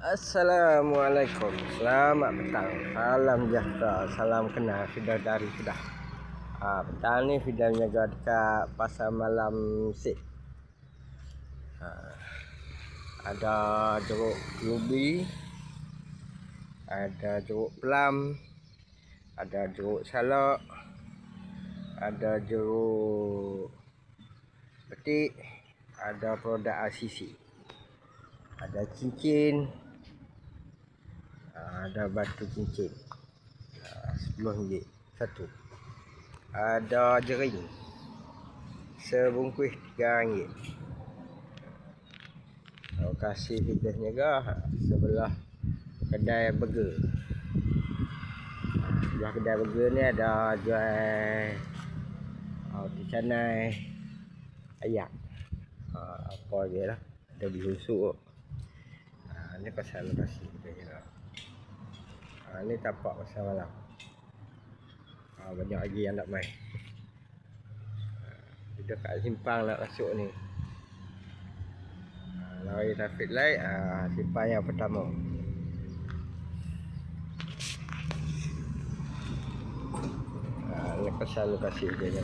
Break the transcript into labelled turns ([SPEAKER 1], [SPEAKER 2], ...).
[SPEAKER 1] Assalamualaikum, selamat petang, salam sejahtera, salam kenal, Fidal dari Kedah. Petang ni Fidal jaga dekat pasar malam Sik. Ada jeruk ruby, ada jeruk plum, ada jeruk salak, ada jeruk petik, ada produk RCC, ada cincin, ada batu cincin, RM10 satu. Ada jering sebungkus RM3. Lokasi kita niaga sebelah kedai burger. Sebelah kedai burger ni ada jual roti canai, ayam, apa je lah, ada bihusuk. Ni pasal lokasi kita niaga. Ni tapak pasar malam. Banyak lagi yang nak main. Dekat simpang nak masuk ni. Lari traffic light, simpang yang pertama. Ni pasal lokasi dia ni.